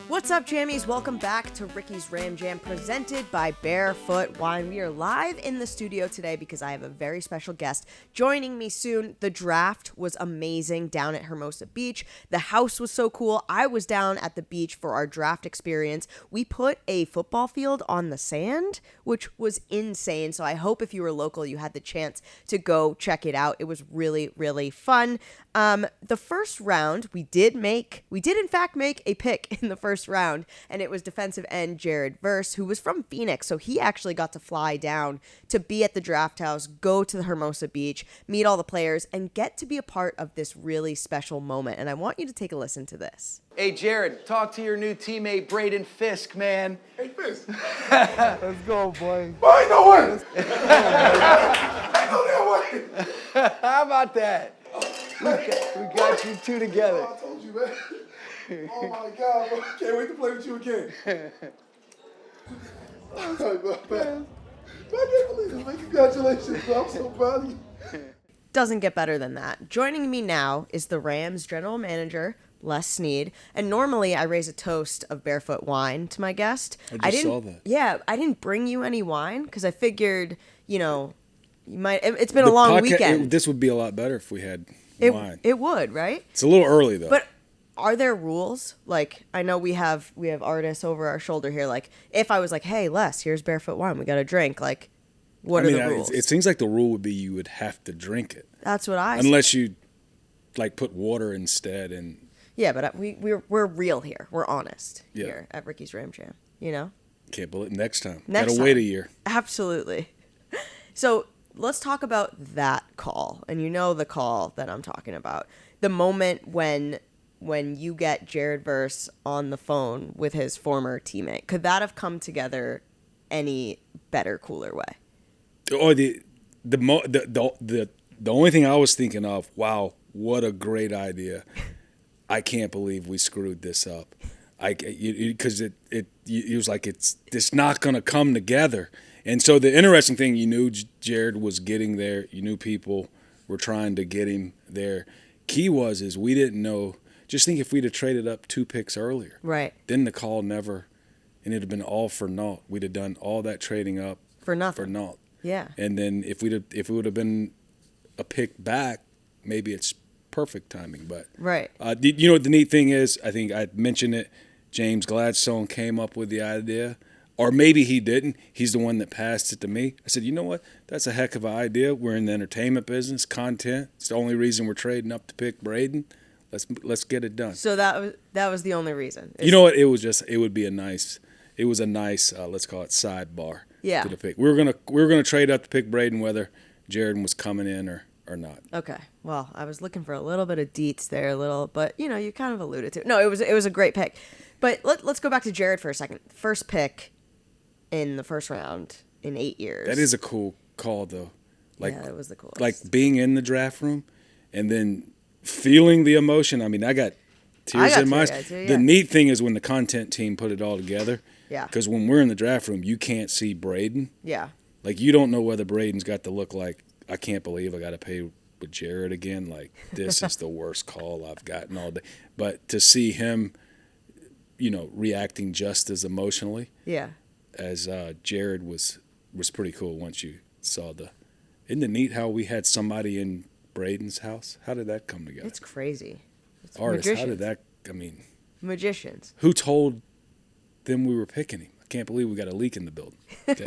What's up, jammies? Welcome back to Ricky's Ram Jam, presented by Barefoot Wine. We are live in the studio today because I have a very special guest joining me soon. The draft was amazing down at Hermosa Beach. The house was so cool. I was down at the beach for our draft experience. We put a football field on the sand, which was insane. So I hope if you were local, you had the chance to go check it out. It was really, really fun. The first round, we did in fact make a pick in the first round, and it was defensive end Jared Verse, who was from Phoenix, so he actually got to fly down to be at the draft house, go to the Hermosa Beach, meet all the players, and get to be a part of this really special moment. And I want you to take a listen to this. Hey, Jared, talk to your new teammate, Braden Fiske, man. Hey, Fisk. Let's go, boy. Boy, ain't no way. Ain't no damn way. How about that? We got you two together. Oh, I told you, man. Oh, my God, bro. Can't wait to play with you again. Oh, man. I can't believe it, man. Congratulations, bro. I'm so proud of you. Doesn't get better than that. Joining me now is the Rams general manager, Les Snead. And normally I raise a toast of Barefoot wine to my guest. I just saw that. Yeah, I didn't bring you any wine because I figured, you might. It's been a long weekend. This would be a lot better if we had wine. It would, right? It's a little early though. But are there rules? Like, I know we have artists over our shoulder here. Like, if I was like, hey, Les, here's Barefoot wine, we got a drink. Like, what are the rules? It seems like the rule would be you would have to drink it. That's what I unless you like put water instead. And yeah, but we're real here. We're honest Yeah. here at Ricky's Ram Jam. You know. Can't believe it. Next time. Next Gotta wait time. a year. Absolutely. So let's talk about that call. And you know the call that I'm talking about. The moment when you get Jared Verse on the phone with his former teammate. Could that have come together any better, cooler way? Or the only thing I was thinking of, wow, what a great idea. I can't believe we screwed this up. Because it was like it's not going to come together. And so the interesting thing, you knew Jared was getting there. You knew people were trying to get him there. Key is we didn't know. Just think if we'd have traded up 2 picks earlier. Right. Then the call never, and it'd have been all for naught. We'd have done all that trading up For nothing. For naught. Yeah. And then if it would have been a pick back, maybe it's perfect timing. But Right. You know what the neat thing is? I think I mentioned it. James Gladstone came up with the idea, or maybe he didn't. He's the one that passed it to me. I said, you know what? That's a heck of an idea. We're in the entertainment business, content. It's the only reason we're trading up to pick Braden. Let's get it done. So that was the only reason. You know what? It was a nice let's call it sidebar. Yeah. To the pick. We were gonna trade up to pick Braden whether Jared was coming in or not. Okay. Well, I was looking for a little bit of deets there, but you kind of alluded to it. No, it was a great pick. But let's go back to Jared for a second. First pick in the first round in 8 years. That is a cool call though. Yeah, that was the coolest. Like being in the draft room and then feeling the emotion. I mean, I got tears in my eyes. Too, yeah. The neat thing is when the content team put it all together. Yeah. Because when we're in the draft room, you can't see Braden. Yeah. Like, you don't know whether Braden's got the look like, I can't believe I got to pay with Jared again. Like, this is the worst call I've gotten all day. But to see him, reacting just as emotionally as Jared was pretty cool once you saw Isn't it neat how we had somebody in Braden's house? How did that come together? It's crazy. It's Artists, magicians. how did that, Magicians. who told them we were picking him? I can't believe we got a leak in the building. Okay.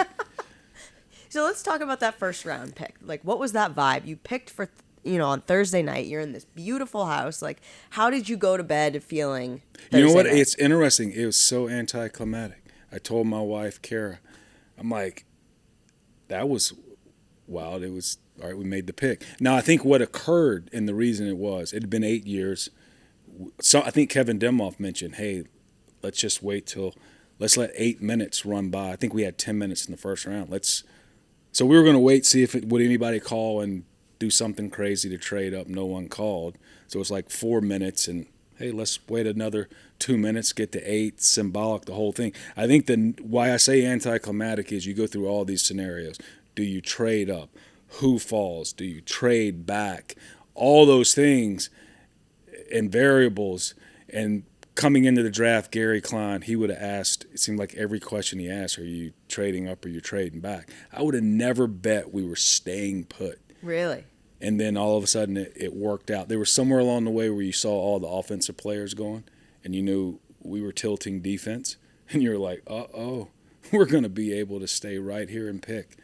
So let's talk about that first round pick. Like, what was that vibe? You picked for, on Thursday night. You're in this beautiful house. Like, how did you go to bed feeling Thursday You know what? night? It's interesting. It was so anticlimactic. I told my wife, Kara, I'm like, that was wild. It was, all right, we made the pick. Now, I think what occurred and the reason it had been 8 years. So I think Kevin Demoff mentioned, hey, let's just let's let 8 minutes run by. I think we had 10 minutes in the first round. So we were going to wait, see would anybody call and do something crazy to trade up. No one called. So it's like 4 minutes and, hey, let's wait another 2 minutes, get to 8, symbolic, the whole thing. I think why I say anticlimactic is you go through all these scenarios. Do you trade up? Who falls? Do you trade back? All those things and variables. And coming into the draft, Gary Klein, he would have asked, it seemed like every question he asked, are you trading up or you're trading back? I would have never bet we were staying put. Really? And then all of a sudden it worked out. There was somewhere along the way where you saw all the offensive players going, and you knew we were tilting defense, and you're like, uh-oh, we're going to be able to stay right here and pick.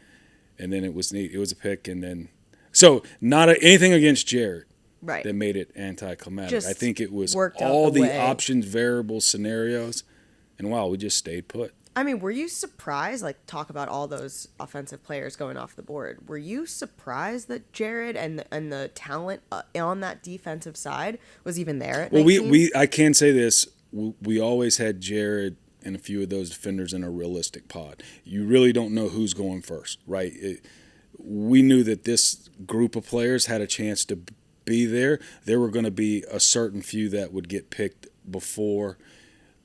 And then it was neat. It was a pick, and then – so not anything against Jared. Right. That made it anticlimactic. Just I think it was worked out all the the way. options, variables, scenarios, and wow, we just stayed put. I mean, were you surprised, like, talk about all those offensive players going off the board, were you surprised that Jared and the talent on that defensive side was even there at 19? Well, I can say this, we always had Jared and a few of those defenders in a realistic pod. You really don't know who's going first, right? We knew that this group of players had a chance to be there. There were going to be a certain few that would get picked before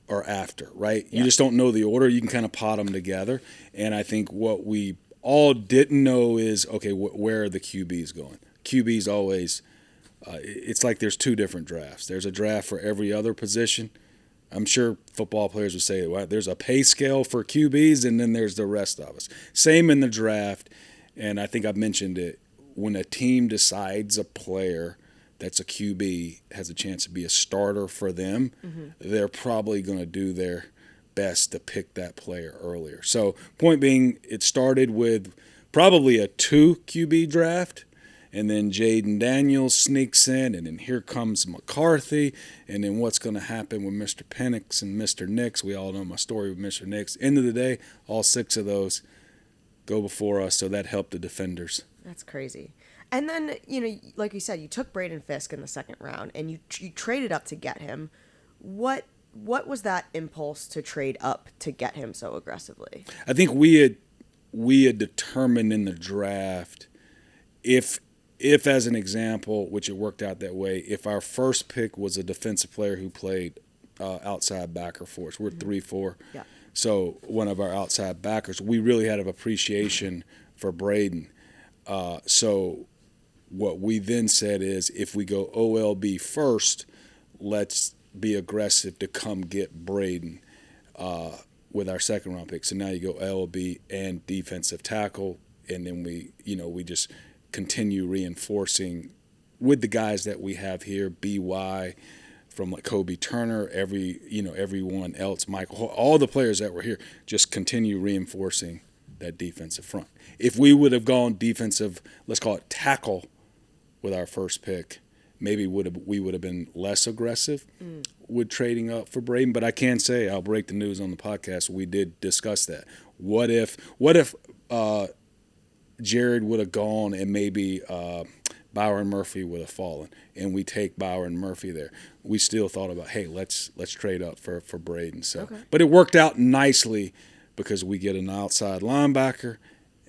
or after, right? You just don't know the order. You can kind of pot them together. And I think what we all didn't know is, okay, where are the QBs going? QBs always, it's like there's two different drafts. There's a draft for every other position. I'm sure football players would say, well, there's a pay scale for QBs, and then there's the rest of us. Same in the draft, and I think I've mentioned it. When a team decides a player that's a QB has a chance to be a starter for them, they're probably going to do their best to pick that player earlier. So point being, it started with probably a 2 QB draft, and then Jaden Daniels sneaks in, and then here comes McCarthy, and then what's going to happen with Mr. Penix and Mr. Nix. We all know my story with Mr. Nix. End of the day, all 6 of those go before us, so that helped the defenders. That's crazy. And then, like you said, you took Braden Fiske in the second round, and you traded up to get him. What was that impulse to trade up to get him so aggressively? I think we had determined in the draft if as an example, which it worked out that way, if our first pick was a defensive player who played outside backer for us, we're 3-4. Yeah. So one of our outside backers, we really had an appreciation for Braden. So what we then said is, if we go OLB first, let's be aggressive to come get Braden with our second round pick. So now you go OLB and defensive tackle, and then we just continue reinforcing with the guys that we have here, BY, from like Kobe Turner, everyone else, Michael, all the players that were here, just continue reinforcing that defensive front. If we would have gone defensive, let's call it tackle, with our first pick, maybe we would have been less aggressive with trading up for Braden. But I can say, I'll break the news on the podcast, we did discuss that. What if Jared would have gone and maybe Byron Murphy would have fallen, and we take Byron Murphy there? We still thought about, hey, let's trade up for Braden. So, okay. But it worked out nicely because we get an outside linebacker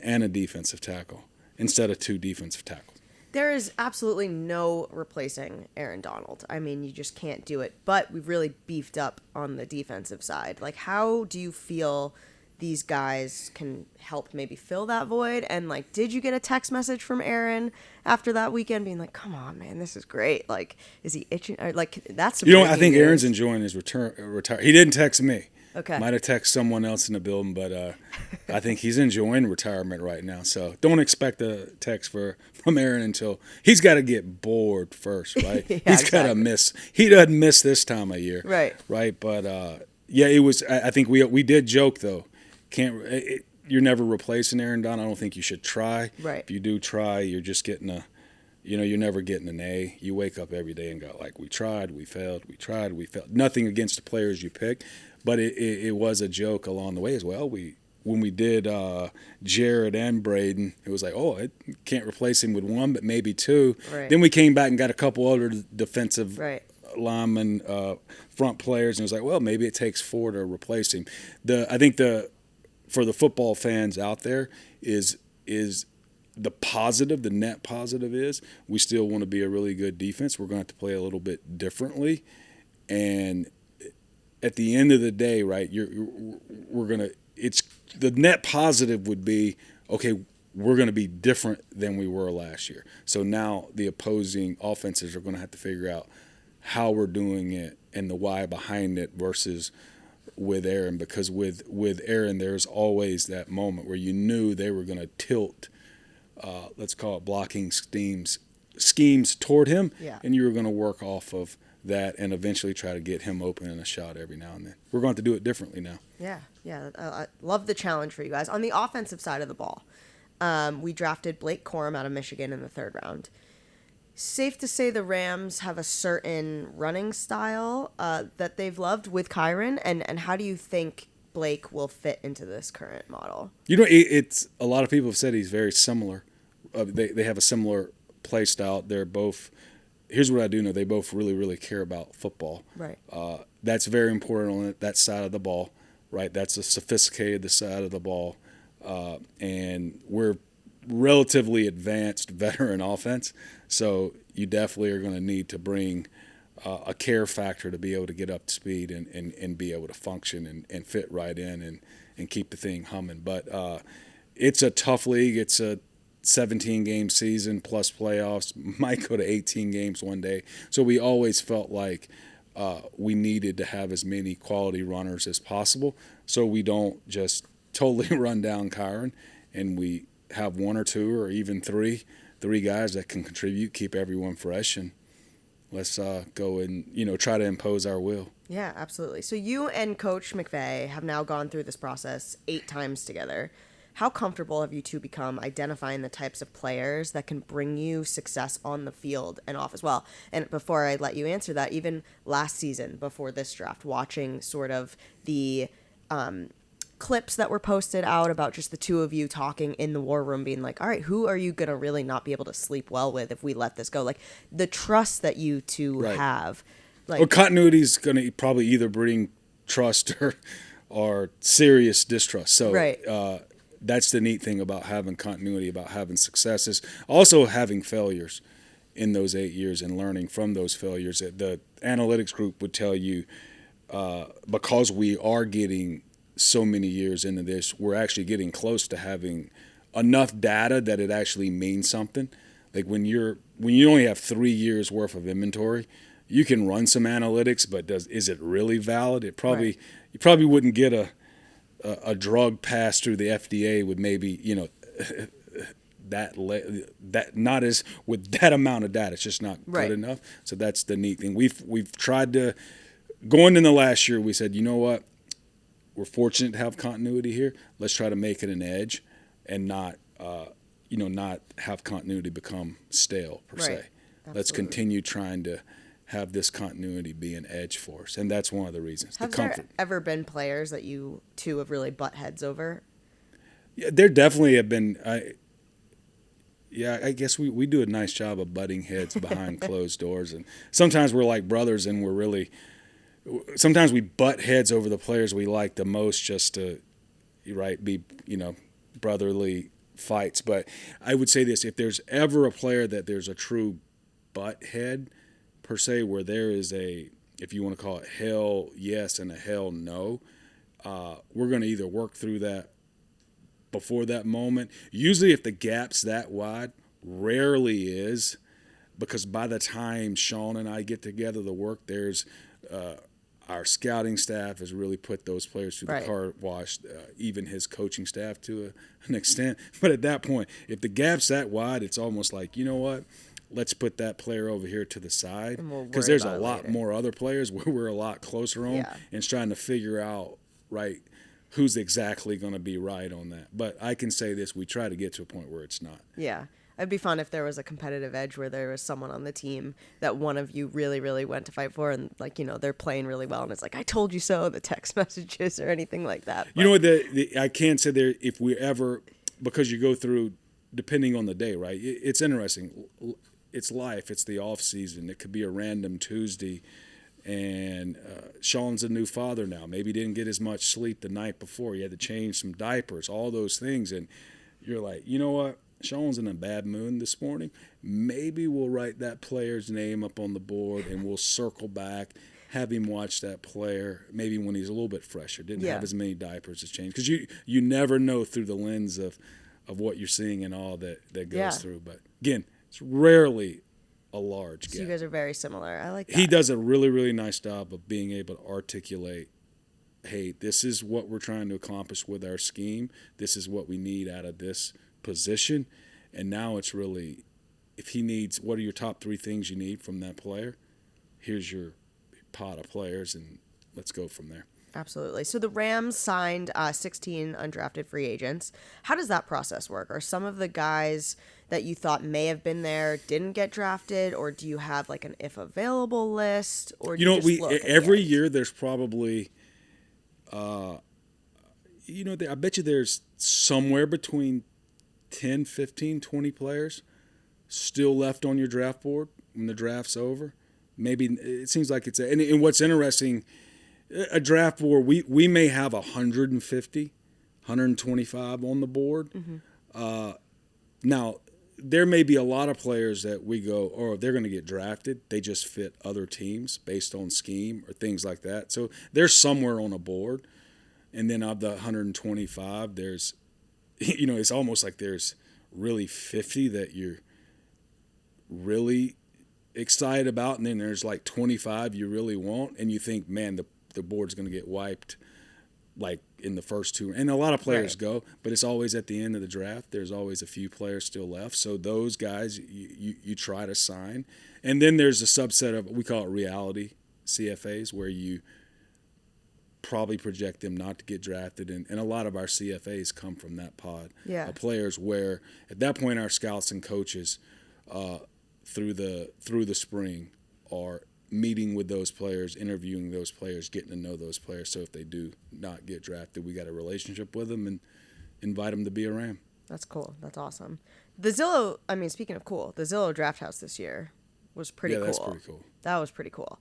and a defensive tackle instead of 2 defensive tackles. There is absolutely no replacing Aaron Donald. I mean, you just can't do it. But we've really beefed up on the defensive side. Like, how do you feel these guys can help maybe fill that void? And, like, did you get a text message from Aaron after that weekend being like, come on, man, this is great? Like, is he itching? Or, like, that's I think Aaron's enjoying his retire. He didn't text me. Okay. Might have texted someone else in the building, but I think he's enjoying retirement right now. So don't expect a text from Aaron until he's got to get bored first, right? Yeah, he's got to miss. He doesn't miss this time of year, right? Right, but it was. I think we did joke though. You're never replacing Aaron Donald. I don't think you should try. Right. If you do try, you're just getting you're never getting an A. You wake up every day and go like, we tried, we failed, we tried, we failed. Nothing against the players you pick. But it was a joke along the way as well. When we did Jared and Braden, it was like, I can't replace him with 1, but maybe 2. Right. Then we came back and got a couple other defensive linemen, front players, and it was like, well, maybe it takes 4 to replace him. I think for the football fans out there is the positive, the net positive is we still want to be a really good defense. We're going to have to play a little bit differently, and at the end of the day, right, it's the net positive would be, okay, we're going to be different than we were last year. So now the opposing offenses are going to have to figure out how we're doing it and the why behind it versus with Aaron, because with Aaron, there's always that moment where you knew they were going to tilt, let's call it blocking schemes toward him, and you were going to work off of that and eventually try to get him open in a shot every now and then. We're going to do it differently now. Yeah. I love the challenge for you guys. On the offensive side of the ball, we drafted Blake Corum out of Michigan in the 3rd round. Safe to say the Rams have a certain running style that they've loved with Kyron, and how do you think Blake will fit into this current model? It's a lot of people have said he's very similar. They have a similar play style. They're both. Here's what I do know: they both really, really care about football. Right. That's very important on that side of the ball. Right. That's a sophisticated side of the ball, and we're relatively advanced veteran offense. So you definitely are going to need to bring a care factor to be able to get up to speed and be able to function and fit right in and keep the thing humming. But it's a tough league. It's a 17-game season plus playoffs. Might go to 18 games one day. So we always felt like we needed to have as many quality runners as possible so we don't just totally run down Kyron, and we have 1 or 2 or even 3 guys that can contribute, keep everyone fresh, and let's go and try to impose our will. Yeah, absolutely. So you and Coach McVay have now gone through this process 8 times together. How comfortable have you two become identifying the types of players that can bring you success on the field and off as well? And before I let you answer that, even last season before this draft, watching sort of the clips that were posted out about just the two of you talking in the war room, being like, all right, who are you going to really not be able to sleep well with if we let this go? Like the trust that you two have. Like, well, continuity is going to probably either bring trust or serious distrust. So that's the neat thing about having continuity, about having successes, also having failures in those 8 years and learning from those failures. The analytics group would tell you because we are getting so many years into this, we're actually getting close to having enough data that it actually means something. Like when you only have 3 years worth of inventory, you can run some analytics, but is it really valid? You probably wouldn't get a drug passed through the FDA with maybe that not as with that amount of data. It's just not good enough. So that's the neat thing. We've tried to going in the last year. We said, you know what? We're fortunate to have continuity here. Let's try to make it an edge, and not have continuity become stale per se. Absolutely. Let's continue trying to have this continuity be an edge for us, and that's one of the reasons. Have there ever been players that you two have really butt heads over? Yeah, there definitely have been. I guess we do a nice job of butting heads behind closed doors, and sometimes we're like brothers, and we're really. Sometimes we butt heads over the players we like the most, just to, be brotherly fights. But I would say this: if there's ever a player that there's a true butt head per se, where there is if you want to call it hell yes and a hell no, we're going to either work through that before that moment. Usually if the gap's that wide, rarely is, because by the time Sean and I get together to work, there's our scouting staff has really put those players through the car wash, even his coaching staff to an extent. But at that point, if the gap's that wide, it's almost like, you know what? Let's put that player over here to the side, because there's a lot more other players where we're a lot closer on, and it's trying to figure out who's exactly going to be right on that. But I can say this: we try to get to a point where it's not. Yeah, it'd be fun if there was a competitive edge where there was someone on the team that one of you really, really went to fight for, and they're playing really well, and it's like, I told you so, the text messages or anything like that. But. You know what? I can't say there if we ever, because you go through, depending on the day, right? It's interesting. It's life. It's the off season. It could be a random Tuesday, and Sean's a new father now. Maybe he didn't get as much sleep the night before. He had to change some diapers, all those things, and you're like, you know what? Sean's in a bad mood this morning. Maybe we'll write that player's name up on the board, and we'll circle back, have him watch that player. Maybe when he's a little bit fresher, didn't have as many diapers to change, because you never know through the lens of what you're seeing and all that goes through. But again. It's rarely a large So gap. you guys are very similar. I like that. He does a really, really nice job of being able to articulate, hey, this is what we're trying to accomplish with our scheme. This is what we need out of this position. And now it's really, if he needs, what are your top 3 things you need from that player? Here's your pot of players, and let's go from there. Absolutely. So the Rams signed 16 undrafted free agents. How does that process work? Are some of the guys that you thought may have been there didn't get drafted, or do you have like an if available list? Or do You know, just we look at the every end? year there's probably, I bet you there's somewhere between 10, 15, 20 players still left on your draft board when the draft's over. Maybe it seems like and what's interesting, a draft board, we may have 150, 125 on the board. Mm-hmm. Now, there may be a lot of players that we go, oh, they're going to get drafted. They just fit other teams based on scheme or things like that. So they're somewhere on a board. And then of the 125, there's, it's almost like there's really 50 that you're really excited about. And then there's like 25 you really want. And you think, man, the board's going to get wiped like in the first 2. And a lot of players go, but it's always at the end of the draft. There's always a few players still left. So those guys you try to sign. And then there's a subset of, we call it reality CFAs, where you probably project them not to get drafted. And a lot of our CFAs come from that pod of players where at that point our scouts and coaches through the spring are meeting with those players, interviewing those players, getting to know those players. So if they do not get drafted, we got a relationship with them and invite them to be a Ram. That's cool. That's awesome. Speaking of cool, the Zillow Draft House this year was pretty cool. Yeah, that's pretty cool. That was pretty cool.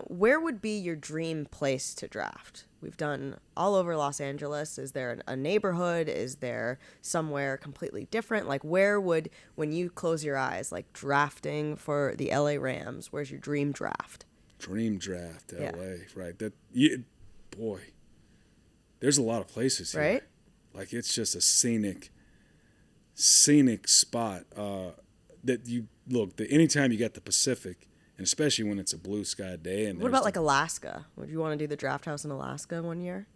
Where would be your dream place to draft? We've done all over Los Angeles. Is there a neighborhood? Is there somewhere completely different? Like, where would, when you close your eyes, like drafting for the LA Rams, where's your dream draft? Dream draft, LA, Yeah. right? Boy, there's a lot of places here. Right? Like, it's just a scenic spot that you look. Anytime you got the Pacific, and especially when it's a blue sky day. And What about like Alaska? Would you want to do the draft house in Alaska one year?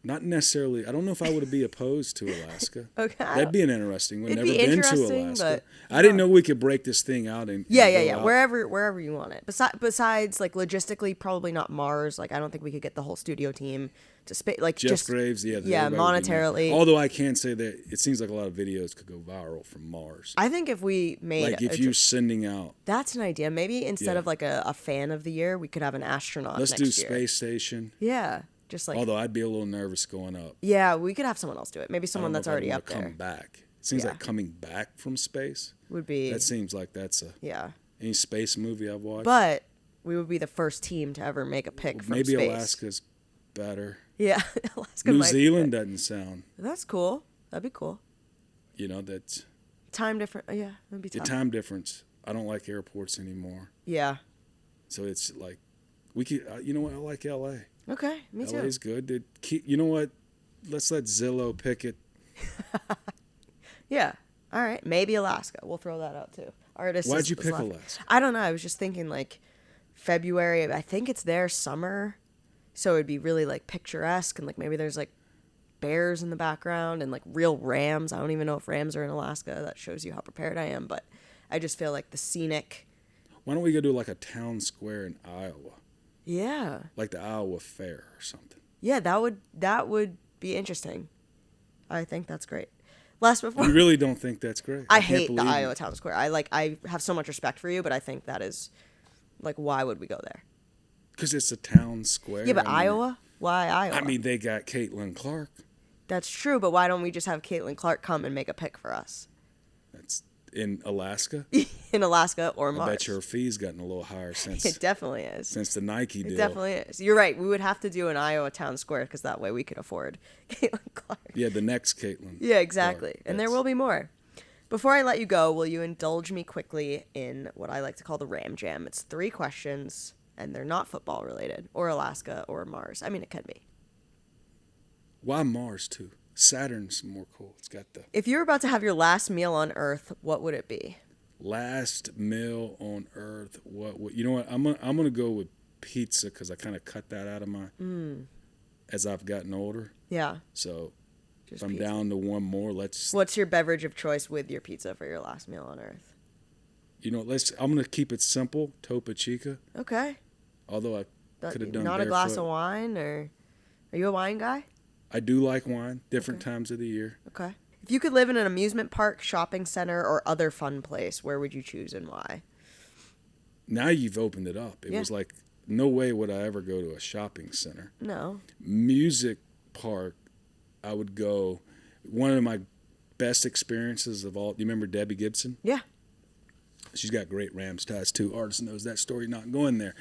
Not necessarily. I don't know if I would be opposed to Alaska. Okay. That'd be an interesting one. It'd Never be been to interesting, Alaska. but, I didn't know we could break this thing out and Yeah. go out. Wherever you want it. Besides, like, logistically, probably not Mars. Like, I don't think we could get the whole studio team to space. Like, Jeff Graves, everybody would be monetarily. there. Although I can say that it seems like a lot of videos could go viral from Mars. I think if we made Like if you're sending out. that's an idea. Maybe instead Yeah. of like a fan of the year, we could have an astronaut. Let's next do year. Space Station. Yeah, just like Although I'd be a little nervous going up. yeah, we could have someone else do it. Maybe I someone don't know that's if I'd already wanna up there Come back. It seems Yeah. like coming back from space. would be That seems like that's yeah. any space movie I've watched. But we would be the first team to ever make a pick from Maybe space. Alaska's better. Yeah, Alaska. New might be Zealand good. doesn't sound. That's cool. That'd be cool. That's Time different. Yeah, that'd be the tough. time difference. I don't like airports anymore. Yeah. So it's like we could. You know what? I like L.A. Okay, me too. LA's good. You know what? Let's let Zillow pick it. Yeah. All right. Maybe Alaska. We'll throw that out too. Artist. Why'd is- you is pick left. Alaska? I don't know. I was just thinking like February. I think it's their summer, so it'd be really like picturesque and like maybe there's like bears in the background and like real rams. I don't even know if rams are in Alaska. That shows you how prepared I am. But I just feel like the scenic. Why don't we go do like a town square in Iowa, Yeah. like the Iowa Fair or something? Yeah. That would be interesting. I think that's great. Last before. You really don't think that's great? I can't hate the believe it. Iowa Town Square. I have so much respect for you, but I think that is, like, why would we go there? Because it's a town square. Yeah, but I mean, Iowa? Why Iowa? I mean, they got Caitlin Clark. That's true, but why don't we just have Caitlin Clark come and make a pick for us? That's in Alaska. In Alaska or I Mars. bet your fee's gotten a little higher It since definitely is. the Nike deal. It definitely is. You're right. We would have to do an Iowa Town Square because that way we could afford Caitlin Clark. Yeah, the next Caitlin. Yeah, exactly. Clark. And there That's- will be more. Before I let you go, will you indulge me quickly in what I like to call the Ram Jam? It's 3 questions, and they're not football related, or Alaska, or Mars. I mean, it can be. Why Mars too? Saturn's more cool. It's got the If you were about to have your last meal on Earth, what would it be? Last meal on earth. What? You know what? I'm gonna go with pizza because I kind of cut that out of my as I've gotten older. Yeah. So Just if I'm pizza. down to one more, What's your beverage of choice with your pizza for your last meal on earth? I'm gonna keep it simple. Topo Chica. Okay. Although I could have done Not a glass barefoot. of wine, or are you a wine guy? I do like wine. Different times of the year. Okay. If you could live in an amusement park, shopping center, or other fun place, where would you choose and why? Now you've opened it up. It Yeah. was like, no way would I ever go to a shopping center. No. Music park, I would go. One of my best experiences of all. Do you remember Debbie Gibson? Yeah. She's got great Rams ties too. Artist knows that story. Not going there.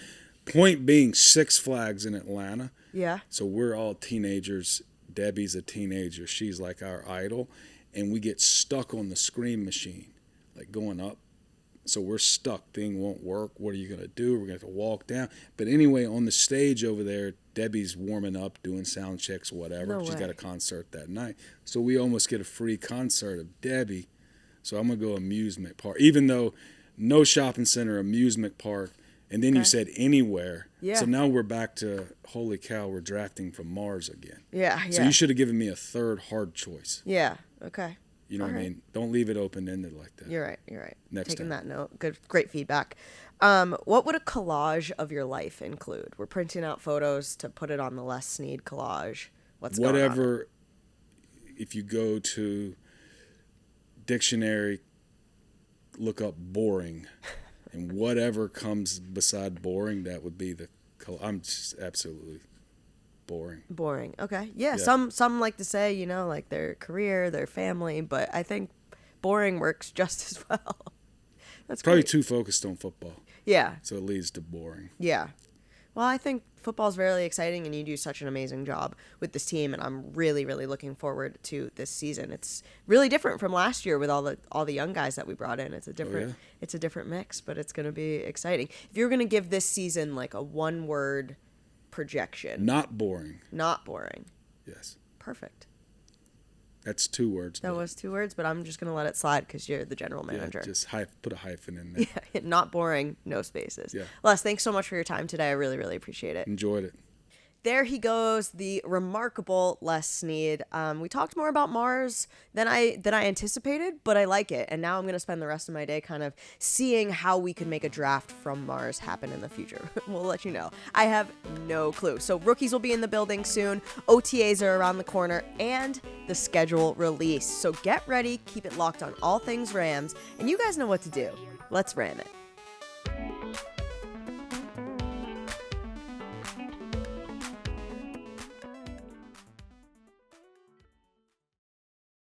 Point being, Six Flags in Atlanta. Yeah. So we're all teenagers. Debbie's a teenager. She's like our idol. And we get stuck on the scream machine, like going up. So we're stuck. Thing won't work. What are you going to do? We're going to have to walk down. But anyway, on the stage over there, Debbie's warming up, doing sound checks, whatever. No She's way. got a concert that night. So we almost get a free concert of Debbie. So I'm going to go amusement park. Even though no shopping center, amusement park. And then you said anywhere. Yeah. So now we're back to, holy cow, we're drafting from Mars again. Yeah. So you should have given me a third hard choice. Yeah. Okay. You know All what I right. mean? Don't leave it open-ended like that. You're right. Next Taking time. that note. Good, great feedback. What would a collage of your life include? We're printing out photos to put it on the Les Snead collage. What's going on? Whatever, if you go to dictionary, look up boring, and whatever comes beside boring, that would be the. I'm just absolutely boring. Boring. Okay. Yeah. Yeah. Some like to say, you know, like their career, their family, but I think boring works just as well. That's Probably great. too focused on football, Yeah. so it leads to boring. Yeah. Well, I think football's really exciting, and you do such an amazing job with this team, and I'm really, really looking forward to this season. It's really different from last year with all the young guys that we brought in. It's a different it's a different mix, but it's going to be exciting. If you were going to give this season like a one-word projection, Not boring. not boring. Yes, Perfect. that's 2 words. That but was 2 words, but I'm just going to let it slide because you're the general manager. just put a hyphen in there. Yeah, not boring, no spaces. Yeah. Les, thanks so much for your time today. I really, really appreciate it. Enjoyed it. There he goes, the remarkable Les Snead. We talked more about Mars than I anticipated, but I like it. And now I'm going to spend the rest of my day kind of seeing how we can make a draft from Mars happen in the future. We'll let you know. I have no clue. So rookies will be in the building soon. OTAs are around the corner and the schedule release. So get ready. Keep it locked on all things Rams. And you guys know what to do. Let's ram it.